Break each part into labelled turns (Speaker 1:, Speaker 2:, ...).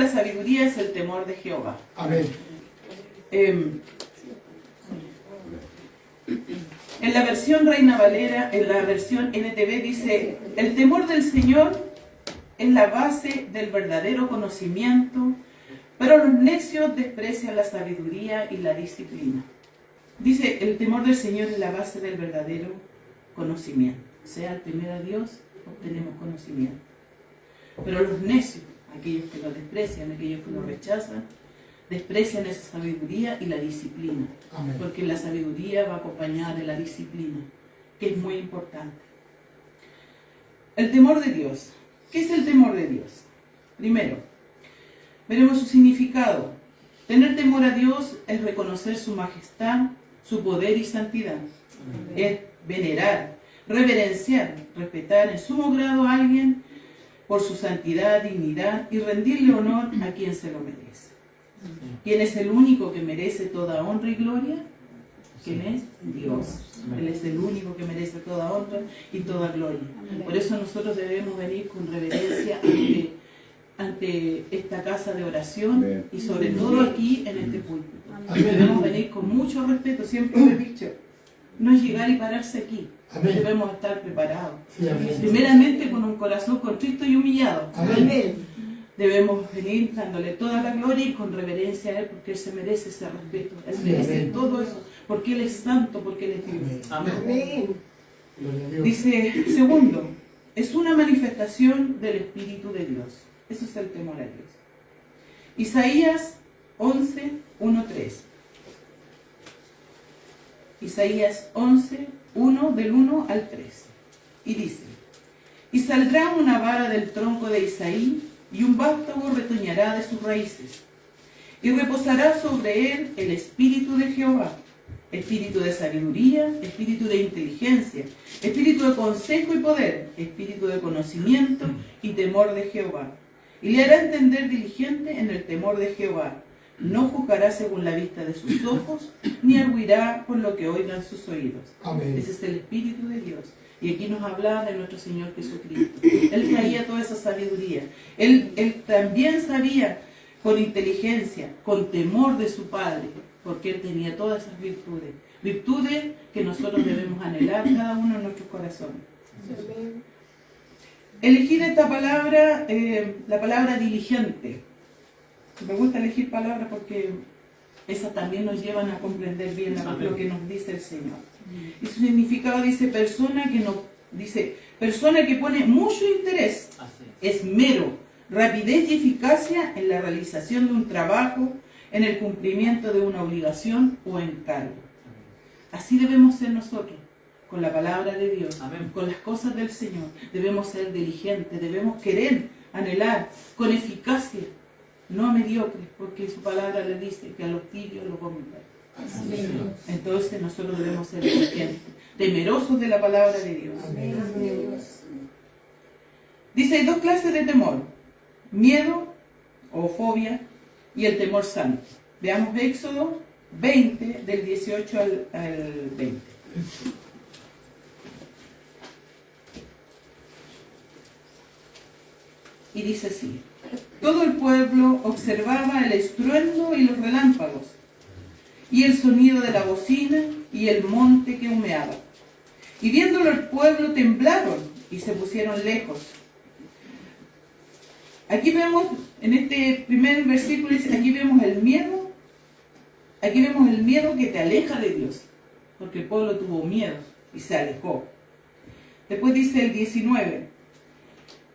Speaker 1: la sabiduría es el temor de Jehová.
Speaker 2: Amén.
Speaker 1: En la versión Reina Valera, en la versión NTV dice: el temor del Señor es la base del verdadero conocimiento, pero los necios desprecian la sabiduría y la disciplina. Dice, el temor del Señor es la base del verdadero conocimiento. O sea, al temer a Dios obtenemos conocimiento. Pero los necios, aquellos que lo desprecian, aquellos que lo rechazan, desprecian esa sabiduría y la disciplina.
Speaker 2: Amén.
Speaker 1: Porque la sabiduría va acompañada de la disciplina, que es muy importante. El temor de Dios. ¿Qué es el temor de Dios? Primero, veremos su significado. Tener temor a Dios es reconocer su majestad, su poder y santidad. Es venerar, reverenciar, respetar en sumo grado a alguien por su santidad, dignidad y rendirle honor a quien se lo merece. ¿Quién es el único que merece toda honra y gloria? ¿Quién es? Dios. Él es el único que merece toda honra y toda gloria. Por eso nosotros debemos venir con reverencia ante esta casa de oración y sobre todo aquí en este púlpito. Debemos venir con mucho respeto, siempre lo he dicho. No es llegar y pararse aquí. Debemos estar preparados. Primeramente con un corazón contrito y humillado. Debemos venir dándole toda la gloria y con reverencia a Él, porque Él se merece ese respeto. Él merece todo eso, porque Él es santo, porque Él es Dios.
Speaker 3: Amén.
Speaker 1: Dice, segundo, es una manifestación del Espíritu de Dios. Eso es el temor a Dios. Isaías 11, 1, 3. Isaías 11, 1, del 1 al 3. Y dice: y saldrá una vara del tronco de Isaí, y un vástago retoñará de sus raíces. Y reposará sobre él el espíritu de Jehová, espíritu de sabiduría, espíritu de inteligencia, espíritu de consejo y poder, espíritu de conocimiento y temor de Jehová. Y le hará entender diligente en el temor de Jehová. No juzgará según la vista de sus ojos, ni arguirá por lo que oigan sus oídos.
Speaker 2: Amén.
Speaker 1: Ese es el Espíritu de Dios. Y aquí nos habla de nuestro Señor Jesucristo. Él traía toda esa sabiduría. Él también sabía con inteligencia, con temor de su Padre, porque Él tenía todas esas virtudes. Virtudes que nosotros debemos anhelar cada uno en nuestros corazones. Elegir esta palabra, la palabra diligente. Me gusta elegir palabras porque esas también nos llevan a comprender bien lo que nos dice el Señor. Y su significado dice persona que pone mucho interés, esmero, rapidez y eficacia en la realización de un trabajo, en el cumplimiento de una obligación o encargo. Así debemos ser nosotros, con la palabra de Dios, con las cosas del Señor. Debemos ser diligentes, debemos querer, anhelar, con eficacia, no mediocres, porque su palabra le dice que a los tibios los vomitan. Entonces nosotros debemos ser diligentes, temerosos de la palabra de Dios. Dice, hay dos clases de temor: miedo o fobia y el temor santo. Veamos Éxodo 20, del 18 al 20. Y dice así: todo el pueblo observaba el estruendo y los relámpagos, y el sonido de la bocina y el monte que humeaba. Y viéndolo el pueblo temblaron y se pusieron lejos. Aquí vemos, en este primer versículo, aquí vemos el miedo. Aquí vemos el miedo que te aleja de Dios, porque el pueblo tuvo miedo y se alejó. Después dice el 19: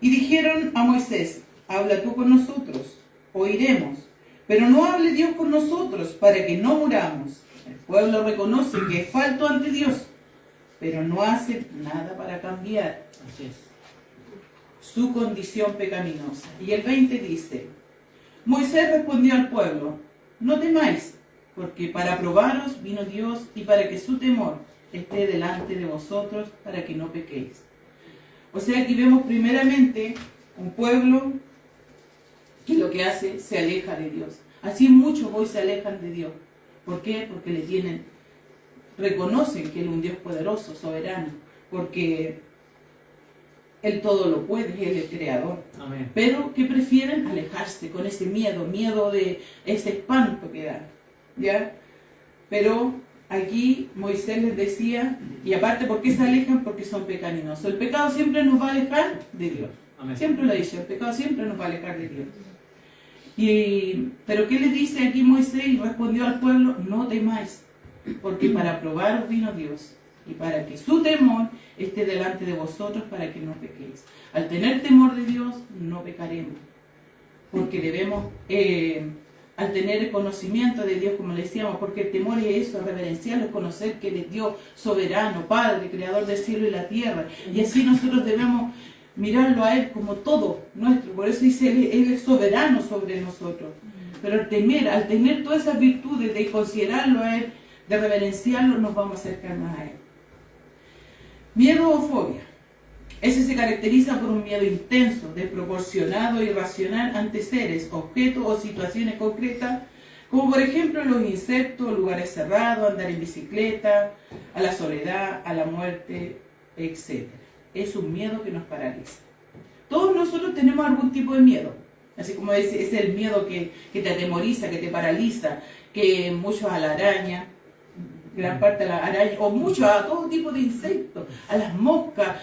Speaker 1: y dijeron a Moisés, habla tú con nosotros, oiremos, pero no hable Dios con nosotros, para que no muramos. El pueblo reconoce que es falto ante Dios, pero no hace nada para cambiar su condición pecaminosa. Y el 20 dice: Moisés respondió al pueblo, no temáis, porque para probaros vino Dios y para que su temor esté delante de vosotros, para que no pequéis. O sea, aquí vemos primeramente un pueblo que lo que hace, se aleja de Dios. Así muchos hoy se alejan de Dios. ¿Por qué? Porque reconocen que Él es un Dios poderoso, soberano, porque Él todo lo puede, Él es el creador.
Speaker 2: Amén.
Speaker 1: Pero que prefieren alejarse con ese miedo de ese espanto que da, ¿ya? Pero aquí Moisés les decía, y aparte, ¿por qué se alejan? Porque son pecaminosos. El pecado siempre nos va a alejar de Dios.
Speaker 2: Amén.
Speaker 1: Siempre lo he dicho, el pecado siempre nos va a alejar de Dios. Pero ¿qué le dice aquí Moisés? Y respondió al pueblo, no temáis, porque para probaros vino Dios, y para que su temor esté delante de vosotros, para que no pequéis. Al tener temor de Dios, no pecaremos, porque debemos, al tener el conocimiento de Dios, como le decíamos, porque el temor es eso, reverenciarlo, es conocer que Él es Dios soberano, Padre, creador del cielo y la tierra, y así nosotros debemos mirarlo a Él como todo nuestro. Por eso dice, Él es soberano sobre nosotros. Pero al tener todas esas virtudes de considerarlo a Él, de reverenciarlo, nos vamos a acercar más a Él. Miedo o fobia. Ese se caracteriza por un miedo intenso, desproporcionado e irracional ante seres, objetos o situaciones concretas, como por ejemplo los insectos, lugares cerrados, andar en bicicleta, a la soledad, a la muerte, etc. Es un miedo que nos paraliza. Todos nosotros tenemos algún tipo de miedo, así como es el miedo que te atemoriza, que te paraliza, que muchos a la araña, gran parte a la araña, o muchos a todo tipo de insectos, a las moscas,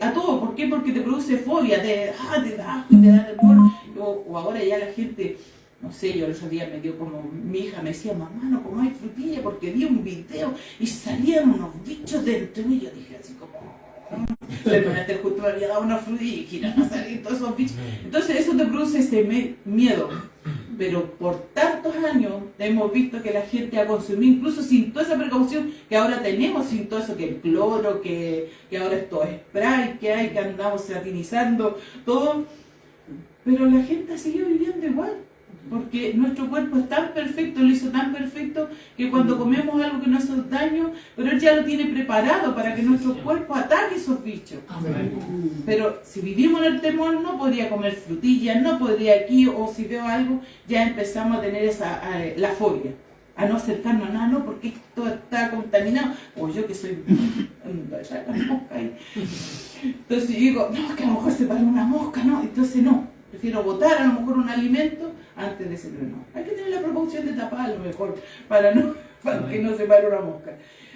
Speaker 1: a todo. ¿Por qué? Porque te produce fobia, te da temor. O ahora ya la gente, no sé, yo el otro día me dio como, mi hija me decía, mamá, no comáis frutilla, porque vi un video y salían unos bichos dentro, y yo dije así como... el justo me había dado una frutilla y giran a salir todos esos bichos. Entonces eso te produce ese miedo. Pero por tantos años hemos visto que la gente ha consumido, incluso sin toda esa precaución que ahora tenemos, sin todo eso, que el cloro, que ahora estos spray que hay, que andamos satinizando, todo. Pero la gente ha seguido viviendo igual. Porque nuestro cuerpo es tan perfecto, lo hizo tan perfecto, que cuando comemos algo que nos hace daño, pero Él ya lo tiene preparado para que nuestro cuerpo ataque esos bichos. Amén. Pero si vivimos en el temor, no podría comer frutillas, no podría aquí, o si veo algo, ya empezamos a tener la fobia, a no acercarnos a nada, no, porque esto está contaminado, o yo que soy la mosca ahí. Entonces yo digo, no, que a lo mejor se para una mosca, no, entonces no, prefiero botar a lo mejor un alimento antes de ese no. Hay que tener la precaución de tapar a lo mejor para que no se pare una mosca.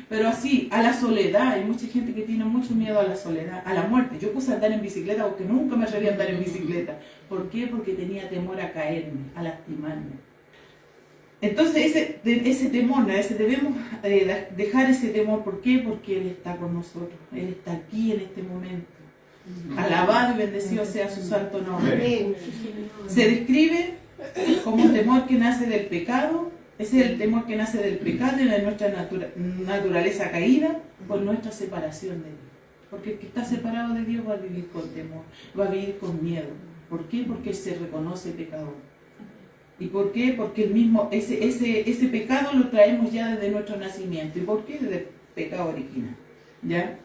Speaker 1: Pero así, a la soledad, hay mucha gente que tiene mucho miedo a la soledad, a la muerte. Yo puse a andar en bicicleta porque nunca me atreví a andar en bicicleta. ¿Por qué? Porque tenía temor a caerme, a lastimarme. Entonces ese temor, debemos dejar ese temor. ¿Por qué? Porque Él está con nosotros, Él está aquí en este momento. Alabado y bendecido sea su santo nombre. Se describe como un temor que nace del pecado. Ese es el temor que nace del pecado y de nuestra naturaleza caída por nuestra separación de Dios. Porque el que está separado de Dios va a vivir con temor, va a vivir con miedo. ¿Por qué? Porque él se reconoce pecador. ¿Y por qué? Porque el mismo, ese pecado lo traemos ya desde nuestro nacimiento. ¿Y por qué? Desde el pecado original. ¿Ya?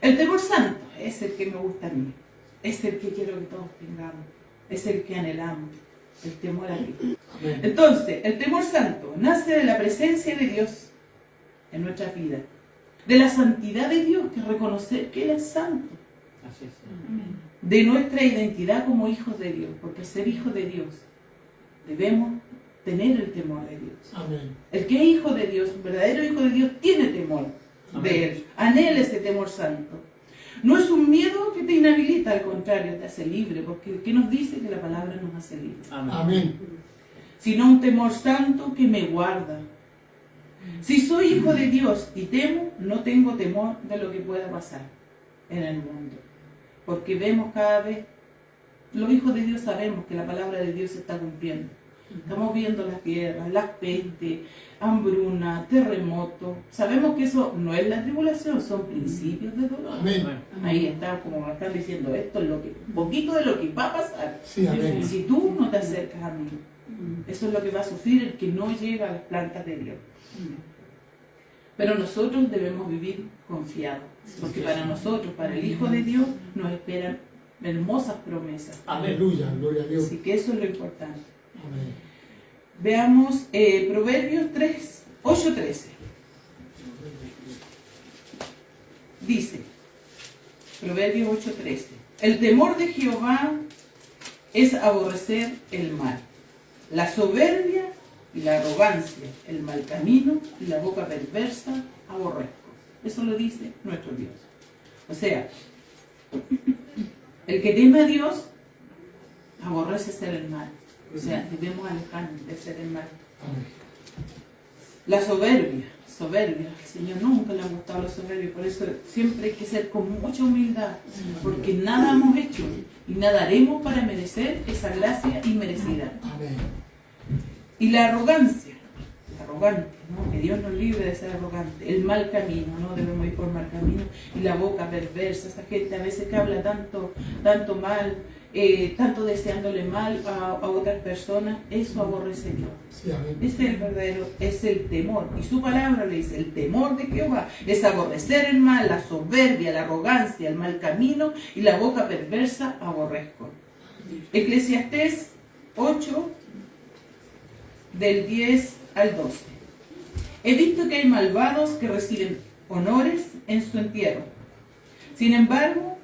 Speaker 1: El temor santo es el que me gusta a mí. Es el que quiero que todos tengamos. Es el que anhelamos. El temor a Dios. Entonces, el temor santo nace de la presencia de Dios en nuestra vida. De la santidad de Dios, que es reconocer que Él es santo.
Speaker 2: Así es.
Speaker 1: De nuestra identidad como hijos de Dios. Porque al ser hijos de Dios, debemos tener el temor de Dios.
Speaker 3: Amén.
Speaker 1: El que es hijo de Dios, un verdadero hijo de Dios, tiene temor de Él. Anhela ese temor santo. No es un miedo que te inhabilita, al contrario, te hace libre, porque ¿qué nos dice? Que la palabra nos hace libre.
Speaker 3: Amén.
Speaker 1: Sino un temor santo que me guarda. Si soy hijo de Dios y temo, no tengo temor de lo que pueda pasar en el mundo. Porque vemos cada vez, los hijos de Dios sabemos que la palabra de Dios se está cumpliendo. Estamos viendo las guerras, las pestes, hambruna, terremotos. Sabemos que eso no es la tribulación, son principios de dolor.
Speaker 3: Amén.
Speaker 1: Ahí está, como me están diciendo, esto es poquito de lo que va a pasar.
Speaker 3: Sí, amén.
Speaker 1: Si tú no te acercas a mí, eso es lo que va a sufrir el que no llega a las plantas de Dios. Pero nosotros debemos vivir confiados, porque para nosotros, para el Hijo de Dios, nos esperan hermosas promesas.
Speaker 3: Aleluya, gloria a Dios.
Speaker 1: Así que eso es lo importante.
Speaker 3: Amén.
Speaker 1: Veamos Proverbios 8:13. Dice, Proverbios 8:13. el temor de Jehová es aborrecer el mal, la soberbia y la arrogancia, el mal camino y la boca perversa aborrezco. Eso lo dice nuestro Dios. O sea, el que teme a Dios aborrece ser el mal. O sea, debemos alejarnos de ser el mal. La soberbia, al Señor nunca le ha gustado la soberbia, por eso siempre hay que ser con mucha humildad, porque nada hemos hecho y nada haremos para merecer esa gracia inmerecida. Y la arrogancia, arrogante, ¿no? Que Dios nos libre de ser arrogante. El mal camino, no debemos ir por mal camino. Y la boca perversa, esa gente a veces que habla tanto mal, tanto deseándole mal a otras personas, eso aborrece Dios.
Speaker 3: Sí, amén.
Speaker 1: Ese es el verdadero, es el temor. Y su palabra le dice, el temor de Jehová es aborrecer el mal, la soberbia, la arrogancia, el mal camino y la boca perversa aborrezco. Eclesiastés 8, del 10 al 12. He visto que hay malvados que reciben honores en su entierro. Sin embargo,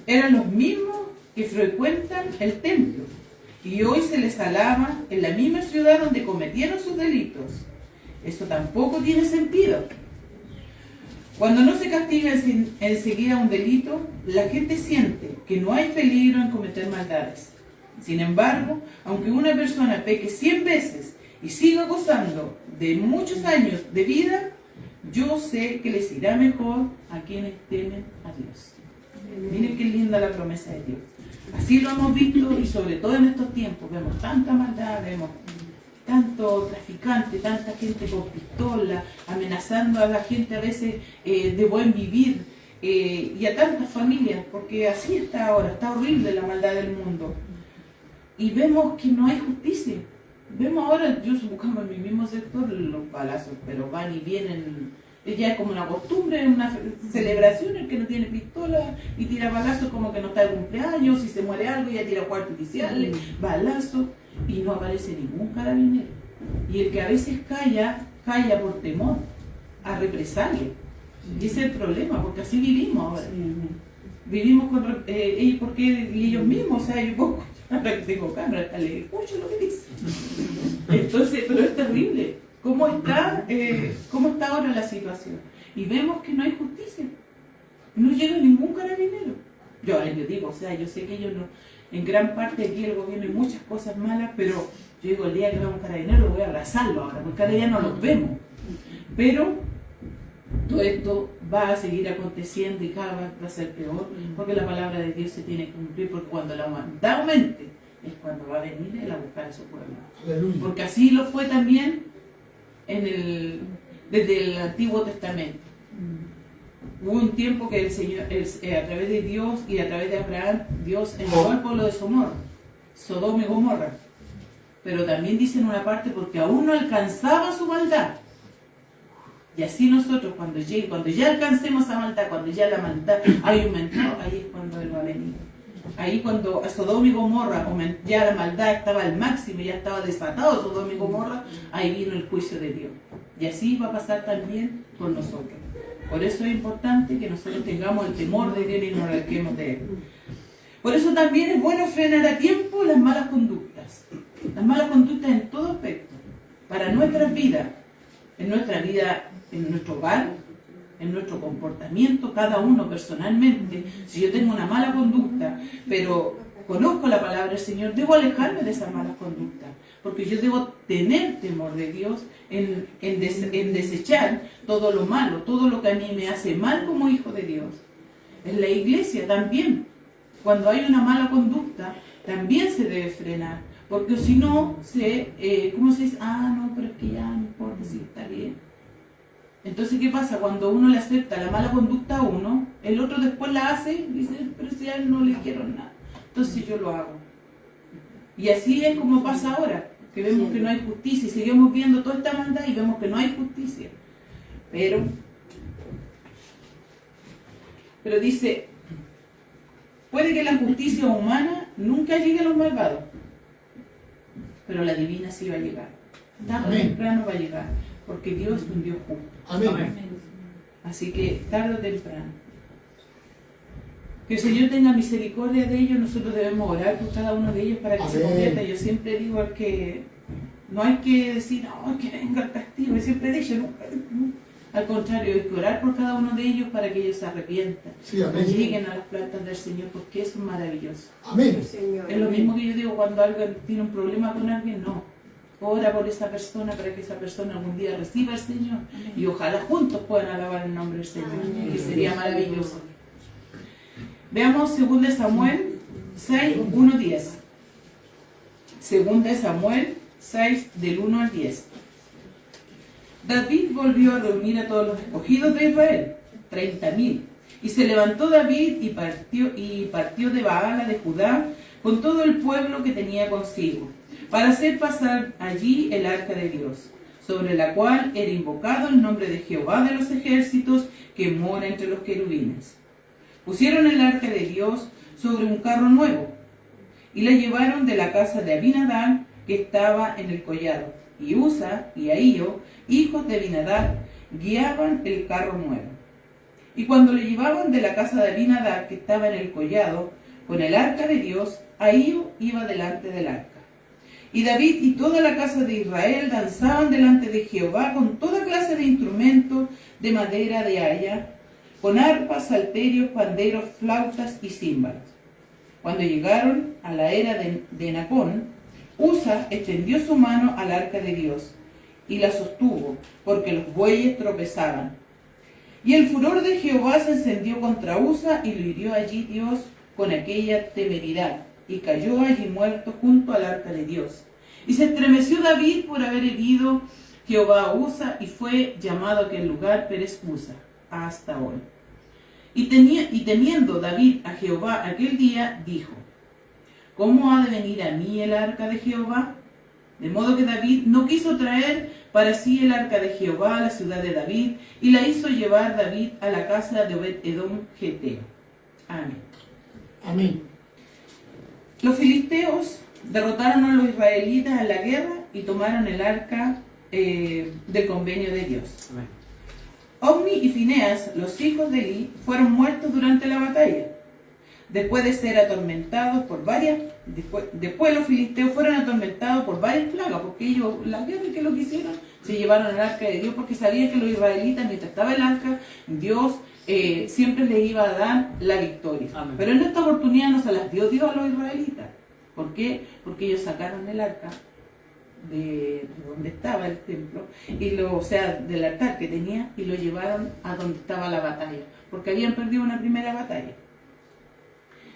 Speaker 1: eran los mismos que frecuentan el templo, y hoy se les alaba en la misma ciudad donde cometieron sus delitos. Eso tampoco tiene sentido. Cuando no se castiga enseguida un delito, la gente siente que no hay peligro en cometer maldades. Sin embargo, aunque una persona peque 100 veces y siga gozando de muchos años de vida, yo sé que les irá mejor a quienes temen a Dios. Miren qué linda la promesa de Dios. Así lo hemos visto, y sobre todo en estos tiempos vemos tanta maldad, vemos tanto traficante, tanta gente con pistola, amenazando a la gente a veces de buen vivir, y a tantas familias, porque así está ahora, está horrible la maldad del mundo. Y vemos que no hay justicia. Vemos ahora, yo buscamos en mi mismo sector los balazos, pero van y vienen. Ya es como una costumbre, en una celebración, el que no tiene pistola y tira balazos como que no está el cumpleaños, si se muere algo ya tira fuegos artificiales, balazos, y no aparece ningún carabinero. Y el que a veces calla por temor a represalia. Y ese es el problema, porque así vivimos ahora. Vivimos con porque ellos mismos, o sea, yo poco, ahora que tengo cámara, le escucho lo que dice. Entonces, pero es terrible. ¿Cómo está ahora la situación? Y vemos que no hay justicia. No llega ningún carabinero. Yo digo, o sea, yo sé que ellos no, en gran parte aquí el gobierno hay muchas cosas malas, pero yo digo, el día que vea un carabinero voy a abrazarlo ahora, porque cada día no los vemos. Pero todo esto va a seguir aconteciendo y cada vez va a ser peor, porque la palabra de Dios se tiene que cumplir, porque cuando la humanidad aumente es cuando va a venir Él a buscar a su pueblo.
Speaker 3: Aleluya.
Speaker 1: Porque así lo fue también desde el Antiguo Testamento. Hubo un tiempo que el Señor, a través de Dios y a través de Abraham, Dios envió al pueblo de Sodoma y Gomorra. Pero también dice en una parte, porque aún no alcanzaba su maldad. Y así nosotros, cuando ya alcancemos esa maldad, cuando ya la maldad haya aumentado, ahí es cuando Él va a venir. Ahí cuando a Sodoma y Gomorra ya la maldad estaba al máximo, ya estaba desatado Sodoma y Gomorra, ahí vino el juicio de Dios. Y así va a pasar también con nosotros. Por eso es importante que nosotros tengamos el temor de Dios y nos alejemos de Él. Por eso también es bueno frenar a tiempo las malas conductas. Las malas conductas en todo aspecto. Para nuestras vidas, en nuestro hogar, en nuestro comportamiento, cada uno personalmente. Si yo tengo una mala conducta, pero conozco la palabra del Señor, debo alejarme de esas malas conductas, porque yo debo tener temor de Dios en desechar todo lo malo, todo lo que a mí me hace mal como hijo de Dios. En la iglesia también, cuando hay una mala conducta, también se debe frenar, porque si no, ¿cómo se dice? No, pero es que ya no importa si está bien. Entonces, ¿qué pasa? Cuando uno le acepta la mala conducta a uno, el otro después la hace y dice, pero si a él no le quiero nada, entonces yo lo hago. Y así es como pasa ahora, que vemos que no hay justicia y seguimos viendo toda esta maldad y vemos que no hay justicia. Pero dice, puede que la justicia humana nunca llegue a los malvados, pero la divina sí va a llegar. Tarde o temprano va a llegar, porque Dios es un Dios justo.
Speaker 3: Amén.
Speaker 1: Así que tarde o temprano. Que el Señor tenga misericordia de ellos. Nosotros debemos orar por cada uno de ellos para que se
Speaker 3: Amén.
Speaker 1: convierta. Yo siempre digo que no hay que decir, oh, que venga el castigo. Yo siempre he dicho, no. Al contrario, hay que orar por cada uno de ellos para que ellos se arrepientan.
Speaker 3: Sí, amén.
Speaker 1: Y lleguen a las plantas del Señor, porque eso es maravilloso.
Speaker 3: Amén.
Speaker 2: Señor.
Speaker 1: Es lo mismo que yo digo cuando alguien tiene un problema con alguien, no. Ora por esa persona para que esa persona algún día reciba al Señor. Y ojalá juntos puedan alabar el nombre del Señor,
Speaker 2: Amén.
Speaker 1: que sería maravilloso. Veamos 2 Samuel 6, 1, 10. 2 Samuel 6, del 1 al 10. David volvió a reunir a todos los escogidos de Israel, 30.000. Y se levantó David y partió de Baala de Judá con todo el pueblo que tenía consigo, para hacer pasar allí el arca de Dios, sobre la cual era invocado el nombre de Jehová de los ejércitos, que mora entre los querubines. Pusieron el arca de Dios sobre un carro nuevo, y la llevaron de la casa de Abinadab, que estaba en el collado, y Usa y Ahío, hijos de Abinadab, guiaban el carro nuevo. Y cuando lo llevaban de la casa de Abinadab, que estaba en el collado, con el arca de Dios, Ahío iba delante del arca. Y David y toda la casa de Israel danzaban delante de Jehová con toda clase de instrumentos de madera de haya, con arpas, salterios, panderos, flautas y címbalos. Cuando llegaron a la era de Nacón, Usa extendió su mano al arca de Dios y la sostuvo, porque los bueyes tropezaban. Y el furor de Jehová se encendió contra Usa y lo hirió allí Dios con aquella temeridad, y cayó allí muerto junto al arca de Dios. Y se estremeció David por haber herido Jehová a Usa, y fue llamado aquel lugar Perez Usa hasta hoy. Y temiendo David a Jehová aquel día, dijo: ¿cómo ha de venir a mí el arca de Jehová? De modo que David no quiso traer para sí el arca de Jehová a la ciudad de David, y la hizo llevar David a la casa de Obed-Edom Geteo. Amén.
Speaker 3: Amén.
Speaker 1: Los filisteos derrotaron a los israelitas en la guerra y tomaron el arca del convenio de Dios.
Speaker 4: Amén.
Speaker 1: Ofni y Fineas, los hijos de Eli, fueron muertos durante la batalla. Después de ser atormentados por después los filisteos fueron atormentados por varias plagas, porque ellos, la guerra que lo que hicieron, se llevaron el arca de Dios, porque sabían que los israelitas, mientras estaba el arca, Dios siempre les iba a dar la victoria.
Speaker 4: Amén.
Speaker 1: Pero en esta oportunidad no se las dio Dios a los israelitas. ¿Por qué? Porque ellos sacaron el arca de donde estaba el templo, o sea, del altar que tenía, y lo llevaron a donde estaba la batalla, porque habían perdido una primera batalla.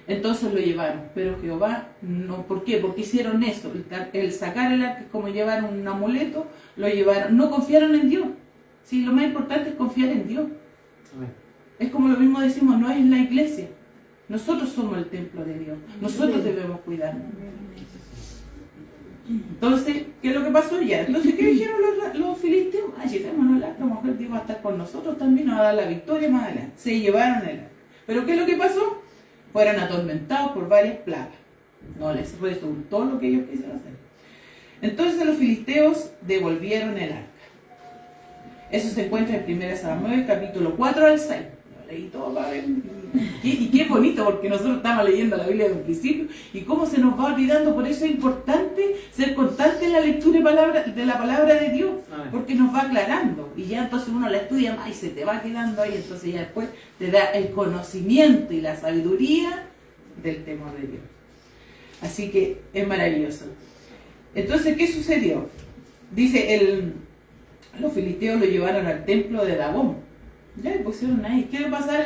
Speaker 1: Entonces lo llevaron, pero Jehová no. ¿Por qué? Porque hicieron eso, el sacar el arca, como llevar un amuleto, lo llevaron, no confiaron en Dios. Sí, lo más importante es confiar en Dios.
Speaker 4: Amén.
Speaker 1: Es como lo mismo decimos, no es en la iglesia. Nosotros somos el templo de Dios, nosotros debemos cuidarnos. Entonces, ¿qué es lo que pasó ya? Entonces, ¿qué dijeron los filisteos? Llevémonos el arca, a lo mejor Dios va a estar con nosotros también, nos va a dar la victoria más adelante. Se llevaron el arca. ¿Pero qué es lo que pasó? Fueron atormentados por varias plagas. No les resultó lo que ellos quisieron hacer. Entonces los filisteos devolvieron el arca. Eso se encuentra en 1 Samuel, capítulo 4 al 6. Lo leí todo para ver. Y qué bonito, porque nosotros estamos leyendo la Biblia desde un principio y cómo se nos va olvidando. Por eso es importante ser constante en la lectura de la palabra de Dios, porque nos va aclarando. Y ya entonces uno la estudia más y se te va quedando ahí. Entonces ya después te da el conocimiento y la sabiduría del temor de Dios. Así que es maravilloso. Entonces, ¿qué sucedió? Dice, los filisteos lo llevaron al templo de Dagón. Ya le pusieron ahí. ¿Qué va a pasar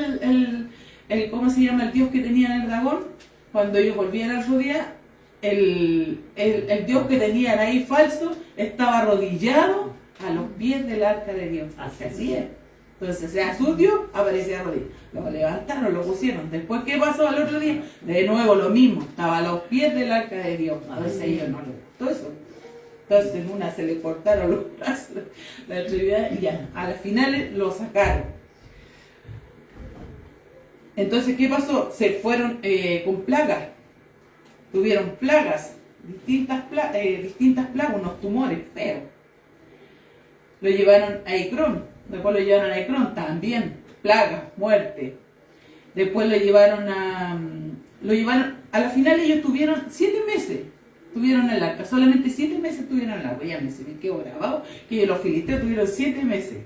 Speaker 1: ¿cómo se llama el dios que tenían el Dagón? Cuando ellos volvieron a rodear, el dios que tenían ahí falso estaba arrodillado a los pies del arca de Dios. Así es. Entonces, sea su dios, aparecía arrodillado. Lo levantaron, lo pusieron. Después, ¿qué pasó al otro día? De nuevo lo mismo. Estaba a los pies del arca de Dios. Entonces ellos no les gustó eso. Entonces en una se le cortaron los brazos, la extremidad, y ya, al final lo sacaron. Entonces, ¿qué pasó? Se fueron con plagas, tuvieron plagas, distintas plagas, unos tumores feos. Lo llevaron a Ecrón, después lo llevaron a Ecrón, también, plagas, muerte. Después lo llevaron a la final ellos tuvieron 7 meses. Tuvieron el arca, solamente 7 meses tuvieron el arca. Ya me quedó grabado que los filisteos tuvieron 7 meses.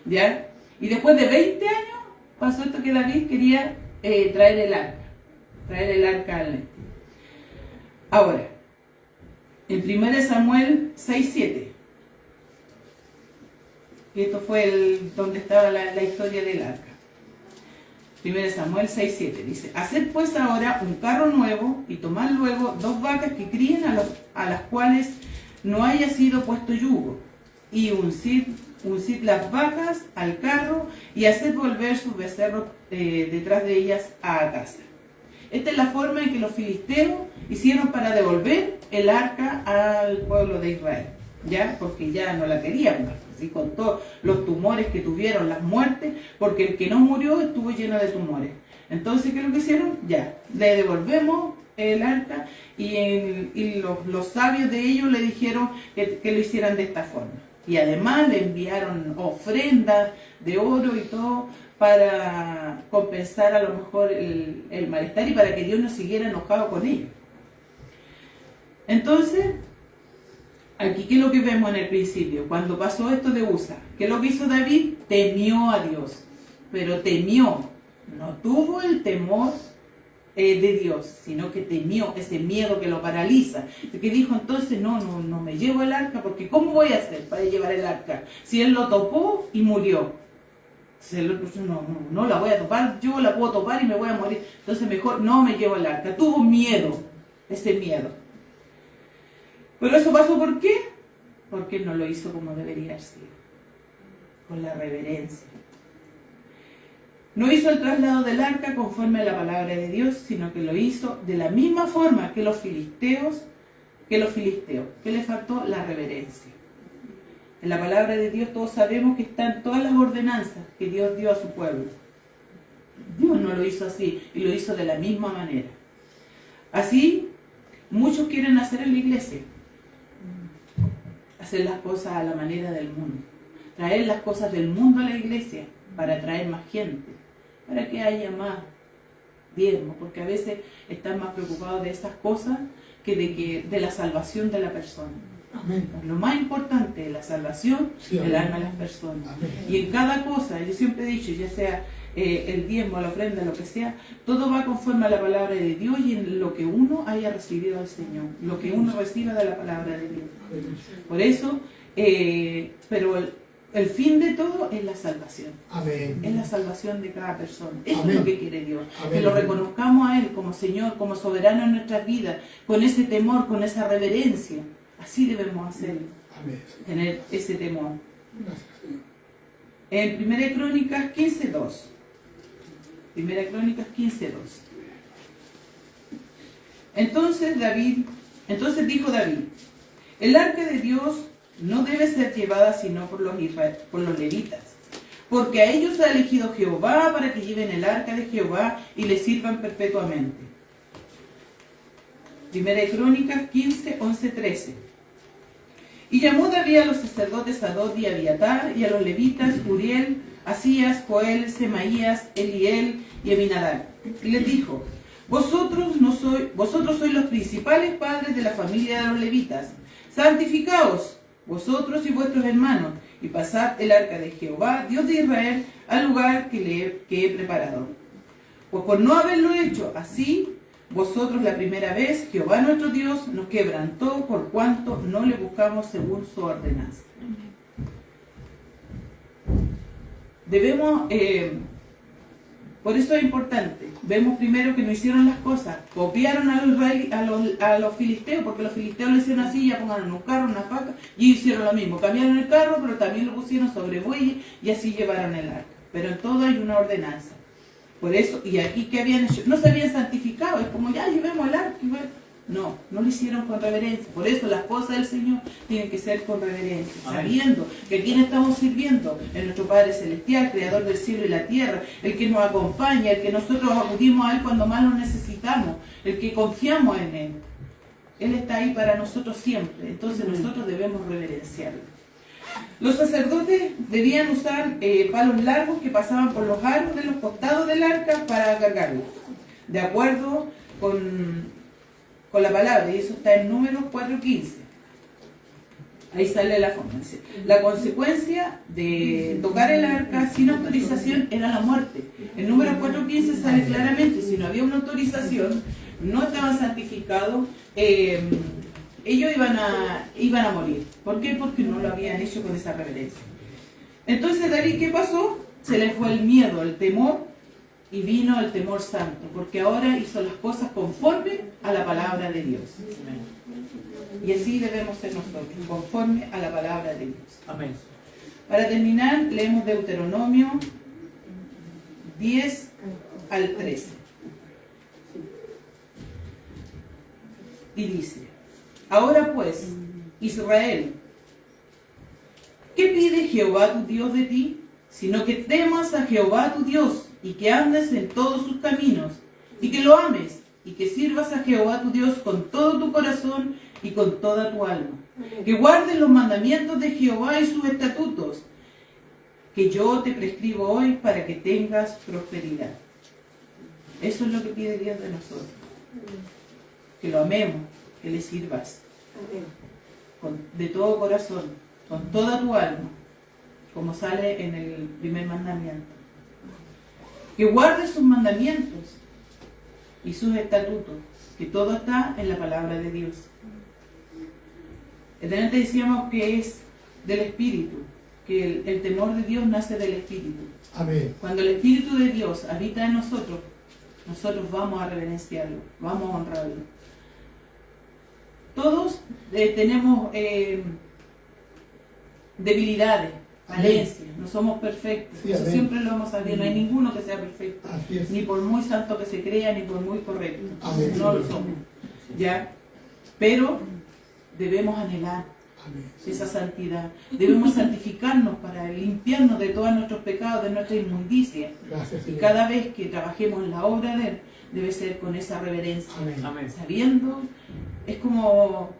Speaker 1: ¿Ya? Y después de 20 años pasó esto que David quería traer el arca al este. Ahora, en 1 Samuel 6:7, que esto fue donde estaba la historia del arca. 1 Samuel 6:7 dice: haced pues ahora un carro nuevo y tomad luego 2 vacas que críen a las cuales no haya sido puesto yugo, y uncid las vacas al carro y haced volver sus becerros detrás de ellas a casa. Esta es la forma en que los filisteos hicieron para devolver el arca al pueblo de Israel, ¿ya? Porque ya no la querían más. Y con todos los tumores que tuvieron, las muertes, porque el que no murió estuvo lleno de tumores. Entonces, ¿qué es lo que hicieron? Ya, le devolvemos el arca y los sabios de ellos le dijeron que lo hicieran de esta forma. Y además le enviaron ofrendas de oro y todo para compensar a lo mejor el malestar y para que Dios no siguiera enojado con ellos. Entonces, aquí, ¿qué es lo que vemos en el principio? Cuando pasó esto de Usa, ¿qué es lo que hizo David? Temió a Dios, pero temió, no tuvo el temor de Dios, sino que temió, ese miedo que lo paraliza, que dijo entonces, no me llevo el arca, porque ¿cómo voy a hacer para llevar el arca? Si él lo topó y murió, no la voy a topar, yo la puedo topar y me voy a morir, entonces mejor no me llevo el arca. Tuvo miedo, ese miedo. Pero eso pasó ¿por qué? Porque no lo hizo como debería ser, con la reverencia. No hizo el traslado del arca conforme a la palabra de Dios, sino que lo hizo de la misma forma que los filisteos. ¿Qué le faltó? La reverencia. En la palabra de Dios todos sabemos que están todas las ordenanzas que Dios dio a su pueblo. Dios no lo hizo así, y lo hizo de la misma manera. Así, muchos quieren hacer en la iglesia, hacer las cosas a la manera del mundo, traer las cosas del mundo a la iglesia para atraer más gente, para que haya más diezmo, porque a veces están más preocupados de esas cosas que de la salvación de la persona.
Speaker 3: Amén.
Speaker 1: Lo más importante es la salvación del alma de las personas.
Speaker 3: Amén.
Speaker 1: Y en cada cosa, yo siempre he dicho, ya sea el diezmo, la ofrenda, lo que sea, todo va conforme a la palabra de Dios y en lo que uno haya recibido del Señor, lo que uno reciba de la palabra de Dios. Por eso, pero el fin de todo es la salvación.
Speaker 3: Amén.
Speaker 1: Es la salvación de cada persona. Eso
Speaker 3: Amén.
Speaker 1: es lo que quiere Dios.
Speaker 3: Amén.
Speaker 1: Que lo reconozcamos a Él como Señor, como soberano en nuestras vidas, con ese temor, con esa reverencia. Así debemos hacerlo.
Speaker 3: Amén.
Speaker 1: Tener ese temor.
Speaker 3: Gracias, Señor.
Speaker 1: En 1 Crónicas 15:2. 1 Crónicas 15:2. Entonces dijo David: el arca de Dios no debe ser llevada sino por los levitas, porque a ellos ha elegido Jehová para que lleven el arca de Jehová y le sirvan perpetuamente. 1 Crónicas 15:11-13. Y llamó David a los sacerdotes Sadok y Abiatar, y a los levitas Uriel, Asías, Joel, Semaías, Eliel y Aminadab. Y les dijo: vosotros sois los principales padres de la familia de los levitas. Santificaos, vosotros y vuestros hermanos, y pasad el arca de Jehová, Dios de Israel, al lugar que he preparado. Pues por no haberlo hecho así, vosotros la primera vez, Jehová nuestro Dios nos quebrantó por cuanto no le buscamos según su ordenanza. Debemos, por eso es importante, vemos primero que no hicieron las cosas, copiaron a los filisteos, porque los filisteos le hicieron así, ya pongan un carro, una vaca, y hicieron lo mismo, cambiaron el carro, pero también lo pusieron sobre bueyes, y así llevaron el arca. Pero en todo hay una ordenanza. Por eso, y aquí que habían hecho, no se habían santificado, es como ya llevemos el arca. No lo hicieron con reverencia. Por eso las cosas del Señor tienen que ser con reverencia, sabiendo que a quién estamos sirviendo, en nuestro Padre Celestial, Creador del cielo y la tierra, el que nos acompaña, el que nosotros acudimos a Él cuando más lo necesitamos, el que confiamos en Él. Él está ahí para nosotros siempre, entonces nosotros debemos reverenciarlo. Los sacerdotes debían usar palos largos que pasaban por los aros de los costados del arca para cargarlo, de acuerdo con la palabra, y eso está en Números 4:15. Ahí sale la forma. La consecuencia de tocar el arca sin autorización era la muerte. En Números 4:15 sale claramente, si no había una autorización, no estaban santificados, ellos iban a morir. ¿Por qué? Porque no lo habían hecho con esa reverencia. Entonces David, ¿qué pasó? Se le fue el miedo, el temor, y vino el temor santo, porque ahora hizo las cosas conforme a la palabra de Dios. Y así debemos ser nosotros, conforme a la palabra de Dios.
Speaker 2: Amén.
Speaker 1: Para terminar, leemos Deuteronomio 10 al 13. Y dice: ahora pues, Israel, ¿qué pide Jehová tu Dios de ti? Sino que temas a Jehová tu Dios, y que andes en todos sus caminos, y que lo ames, y que sirvas a Jehová tu Dios con todo tu corazón y con toda tu alma. Que guardes los mandamientos de Jehová y sus estatutos, que yo te prescribo hoy para que tengas prosperidad. Eso es lo que pide Dios de nosotros. Que lo amemos, que le sirvas de todo corazón, con toda tu alma, como sale en el primer mandamiento. Que guardes sus mandamientos y sus estatutos, que todo está en la palabra de Dios. Antes decíamos que es del Espíritu, que el temor de Dios nace del Espíritu.
Speaker 3: Amén.
Speaker 1: Cuando el Espíritu de Dios habita en nosotros, nosotros vamos a reverenciarlo, vamos a honrarlo. Todos tenemos debilidades, falencias, no somos perfectos.
Speaker 3: Sí,
Speaker 1: eso
Speaker 3: amén.
Speaker 1: siempre lo hemos sabido, no hay ninguno que sea perfecto.
Speaker 3: Así es.
Speaker 1: Ni por muy santo que se crea, ni por muy correcto.
Speaker 3: Amén.
Speaker 1: No lo somos. ¿Ya? Pero debemos anhelar
Speaker 3: Amén.
Speaker 1: esa santidad. Debemos santificarnos para limpiarnos de todos nuestros pecados, de nuestra inmundicia.
Speaker 3: Gracias,
Speaker 1: Y
Speaker 3: Señor.
Speaker 1: cada vez que trabajemos en la obra de Él, debe ser con esa reverencia.
Speaker 3: Amén.
Speaker 2: Amén.
Speaker 1: Sabiendo, es como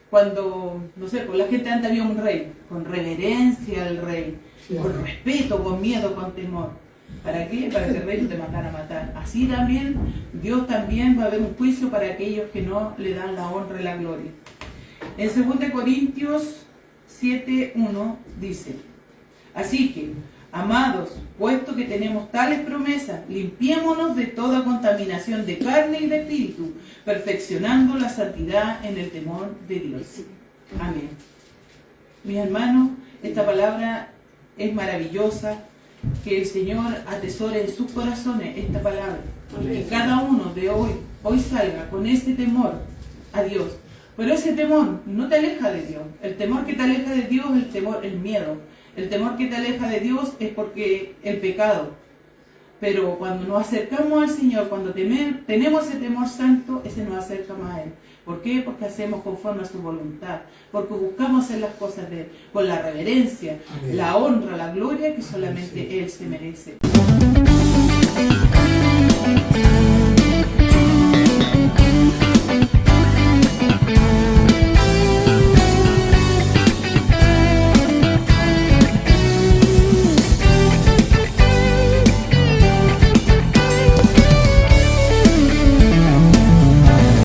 Speaker 1: cuando, no sé, pues la gente antes había un rey, con reverencia al rey,
Speaker 3: Sí,
Speaker 1: con
Speaker 3: amén.
Speaker 1: respeto, con miedo, con temor. ¿Para qué? Para que el rey no te mandara a matar. Así también, Dios también va a haber un juicio para aquellos que no le dan la honra y la gloria. En 2 Corintios 7:1 dice: así que, amados, puesto que tenemos tales promesas, limpiémonos de toda contaminación de carne y de espíritu, perfeccionando la santidad en el temor de Dios. Amén. Mis hermanos, esta palabra es maravillosa. Que el Señor atesore en sus corazones esta palabra. Que cada uno de hoy salga con ese temor a Dios. Pero ese temor no te aleja de Dios. El temor que te aleja de Dios es el temor, el miedo. El temor que te aleja de Dios es porque el pecado. Pero cuando nos acercamos al Señor, cuando tenemos ese temor santo, ese nos acerca más a Él. ¿Por qué? Porque hacemos conforme a su voluntad. Porque buscamos hacer las cosas de Él con la reverencia,
Speaker 3: Amén.
Speaker 1: la honra, la gloria que solamente Él se merece.